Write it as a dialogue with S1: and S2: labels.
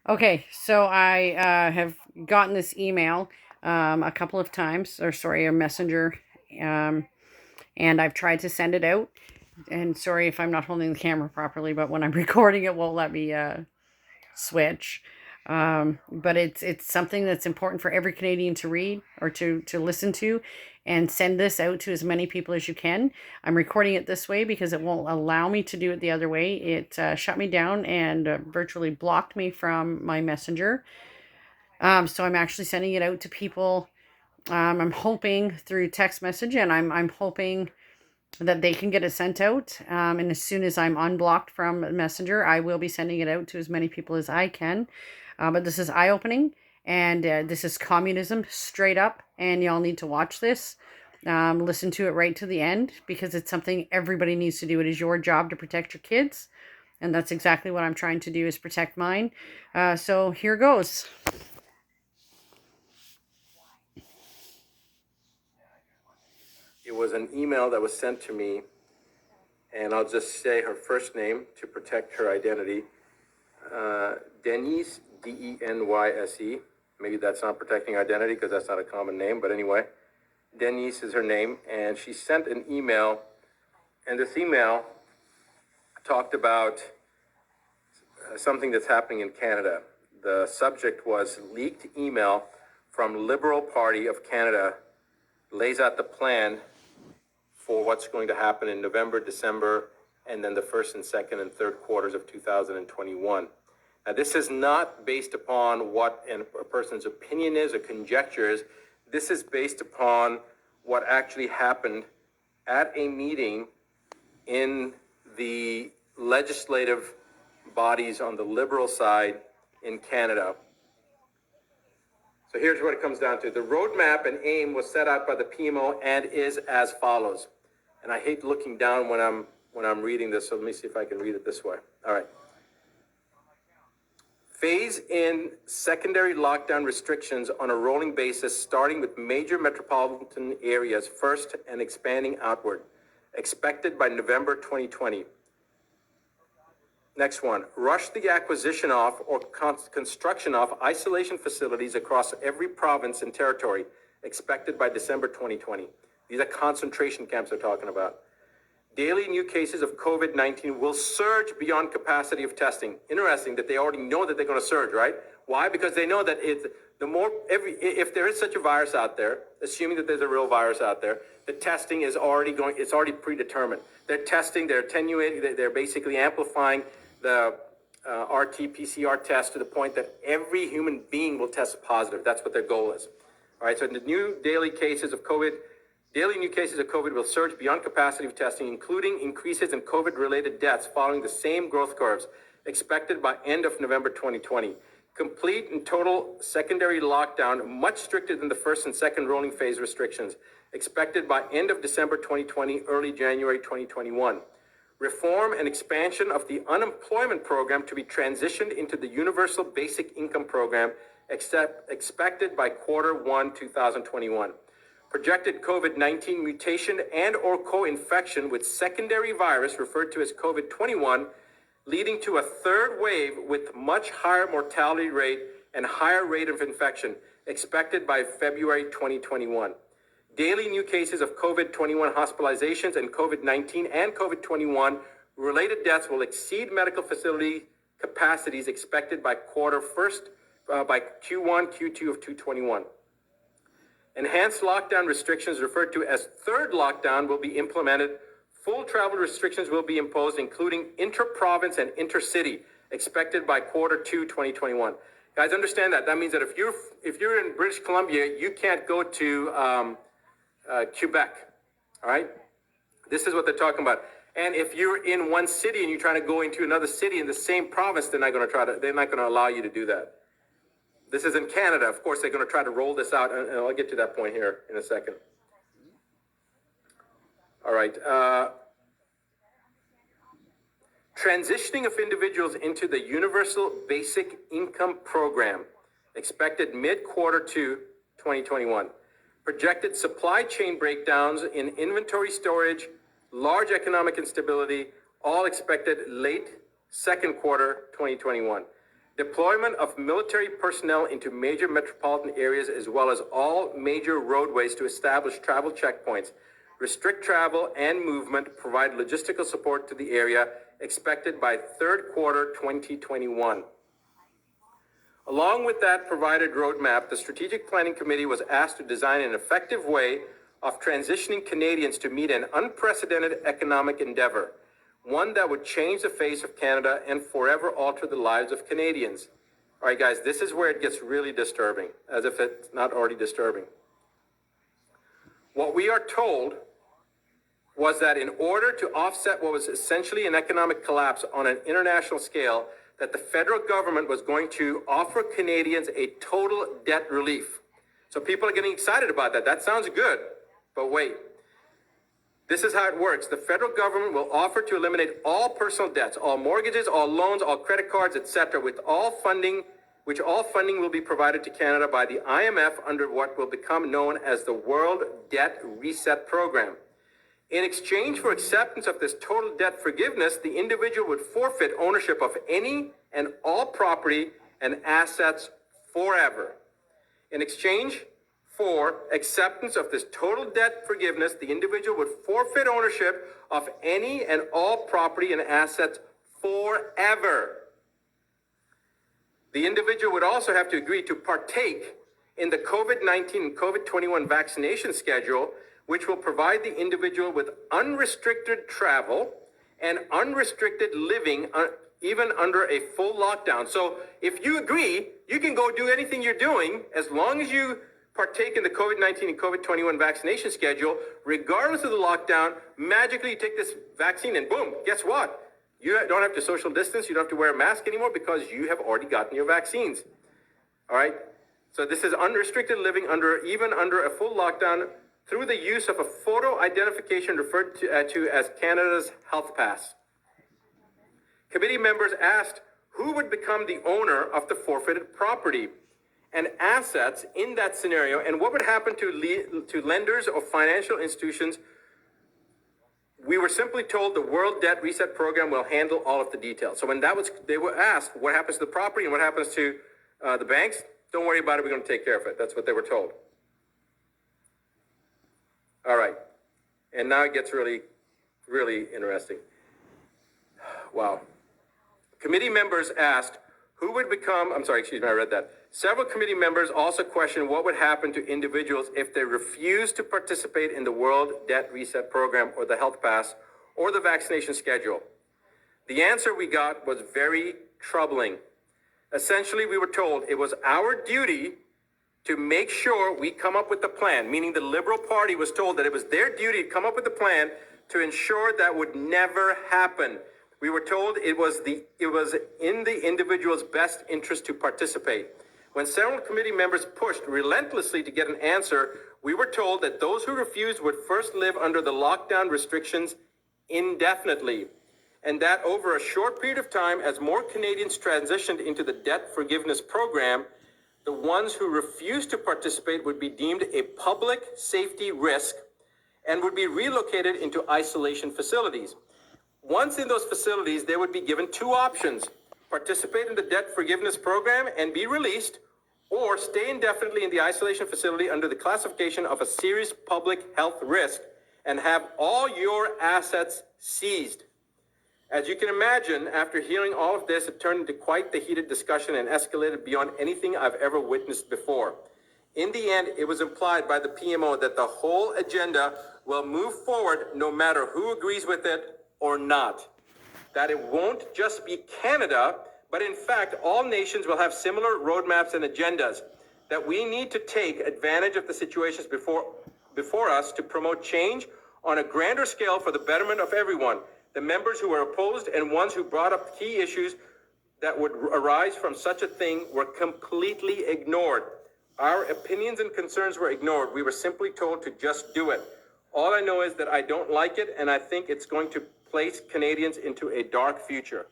S1: Okay, so I have gotten this email a couple of times, or sorry, a messenger, um, and I've tried to send it out. And sorry if I'm not holding the camera properly, but when I'm recording, it won't let me switch. But it's something that's important for every Canadian to read or to listen to, and send this out to as many people as you can. I'm recording it this way because it won't allow me to do it the other way. It shut me down and virtually blocked me from my messenger. So I'm actually sending it out to people. I'm hoping through text message, and I'm hoping that they can get it sent out. And as soon as I'm unblocked from Messenger, I will be sending it out to as many people as I can. But this is eye opening, and this is communism straight up. And y'all need to watch this. Listen to it right to the end because it's something everybody needs to do. It is your job to protect your kids. And that's exactly what I'm trying to do, is protect mine. So here goes.
S2: It was an email that was sent to me, and I'll just say her first name to protect her identity. Denise, Denyse. Maybe that's not protecting identity because that's not a common name, but anyway, Denise is her name, and she sent an email, and this email talked about something that's happening in Canada. The subject was leaked email from Liberal Party of Canada lays out the plan for what's going to happen in November, December, and then the first and second and third quarters of 2021. Now, this is not based upon what a person's opinion is or conjecture is. This is based upon what actually happened at a meeting in the legislative bodies on the Liberal side in Canada. So here's what it comes down to. The roadmap and aim was set out by the PMO and is as follows. And I hate looking down when I'm reading this, so let me see if I can read it this way. All right. Phase in secondary lockdown restrictions on a rolling basis, starting with major metropolitan areas first and expanding outward. Expected by November 2020. Next one, rush the acquisition of or construction of isolation facilities across every province and territory, expected by December 2020. These are concentration camps they're talking about. Daily new cases of COVID-19 will surge beyond capacity of testing. Interesting that they already know that they're going to surge, right? Why? Because they know that if there is such a virus out there, assuming that there's a real virus out there, the testing is already it's already predetermined. They're testing, they're attenuating, they're basically amplifying the RT-PCR test to the point that every human being will test positive. That's what their goal is. All right, so the daily new cases of COVID will surge beyond capacity of testing, including increases in COVID-related deaths following the same growth curves, expected by end of November 2020. Complete and total secondary lockdown, much stricter than the first and second rolling phase restrictions, expected by end of December 2020, early January 2021. Reform and expansion of the unemployment program to be transitioned into the Universal Basic Income Program, expected by Q1 2021. Projected COVID-19 mutation and or co-infection with secondary virus referred to as COVID-21, leading to a third wave with much higher mortality rate and higher rate of infection, expected by February 2021. Daily new cases of COVID-21 hospitalizations and COVID-19 and COVID-21 related deaths will exceed medical facility capacities, expected by by Q1, Q2 of 2021. Enhanced lockdown restrictions, referred to as third lockdown, will be implemented. Full travel restrictions will be imposed, including inter-province and intercity, expected by Q2 2021. Guys, understand that. That means that if you're in British Columbia, you can't go to Quebec. All right, this is what they're talking about. And if you're in one city and you're trying to go into another city in the same province, they're not going to allow you to do that. This is in Canada. Of course, they're going to try to roll this out, and I'll get to that point here in a second. All right. Transitioning of individuals into the Universal Basic Income Program, expected mid-Q2 2021. Projected supply chain breakdowns in inventory storage, large economic instability, all expected late second quarter 2021. Deployment of military personnel into major metropolitan areas as well as all major roadways to establish travel checkpoints, restrict travel and movement, provide logistical support to the area expected by third quarter 2021. Along with that provided roadmap, the Strategic Planning Committee was asked to design an effective way of transitioning Canadians to meet an unprecedented economic endeavor, one that would change the face of Canada and forever alter the lives of Canadians. All right, guys, this is where it gets really disturbing, as if it's not already disturbing. What we are told was that in order to offset what was essentially an economic collapse on an international scale, that the federal government was going to offer Canadians a total debt relief. So people are getting excited about that. That sounds good, but wait. This is how it works. The federal government will offer to eliminate all personal debts, all mortgages, all loans, all credit cards, etc., which all funding will be provided to Canada by the IMF under what will become known as the World Debt Reset Program. In exchange for acceptance of this total debt forgiveness, the individual would forfeit ownership of any and all property and assets forever. In exchange for acceptance of this total debt forgiveness, the individual would forfeit ownership of any and all property and assets forever. The individual would also have to agree to partake in the COVID-19 and COVID-21 vaccination schedule, which will provide the individual with unrestricted travel and unrestricted living, even under a full lockdown. So if you agree, you can go do anything you're doing as long as you partake in the COVID-19 and COVID-21 vaccination schedule, regardless of the lockdown. Magically you take this vaccine and boom, guess what? You don't have to social distance, you don't have to wear a mask anymore because you have already gotten your vaccines. All right? So this is unrestricted living even under a full lockdown through the use of a photo identification referred to as Canada's Health Pass. Committee members asked who would become the owner of the forfeited property and assets in that scenario, and what would happen to lenders or financial institutions. We were simply told the World Debt Reset Program will handle all of the details. So when they were asked what happens to the property and what happens to the banks, don't worry about it, we're going to take care of it. That's what they were told. All right, and now it gets really, really interesting. Wow. Committee members asked who would become, I read that. Several committee members also questioned what would happen to individuals if they refused to participate in the World Debt Reset Program or the Health Pass or the vaccination schedule. The answer we got was very troubling. Essentially, we were told it was our duty to make sure we come up with the plan, meaning the Liberal Party was told that it was their duty to come up with a plan to ensure that would never happen. We were told it was in the individual's best interest to participate. When several committee members pushed relentlessly to get an answer, we were told that those who refused would first live under the lockdown restrictions indefinitely, and that over a short period of time, as more Canadians transitioned into the debt forgiveness program, the ones who refused to participate would be deemed a public safety risk and would be relocated into isolation facilities. Once in those facilities, they would be given two options: participate in the debt forgiveness program and be released, or stay indefinitely in the isolation facility under the classification of a serious public health risk and have all your assets seized. As you can imagine, after hearing all of this, it turned into quite the heated discussion and escalated beyond anything I've ever witnessed before. In the end, it was implied by the PMO that the whole agenda will move forward no matter who agrees with it or not. That it won't just be Canada, but in fact, all nations will have similar roadmaps and agendas. That we need to take advantage of the situations before us to promote change on a grander scale for the betterment of everyone. The members who were opposed and ones who brought up key issues that would arise from such a thing were completely ignored. Our opinions and concerns were ignored. We were simply told to just do it. All I know is that I don't like it, and I think it's going to place Canadians into a dark future.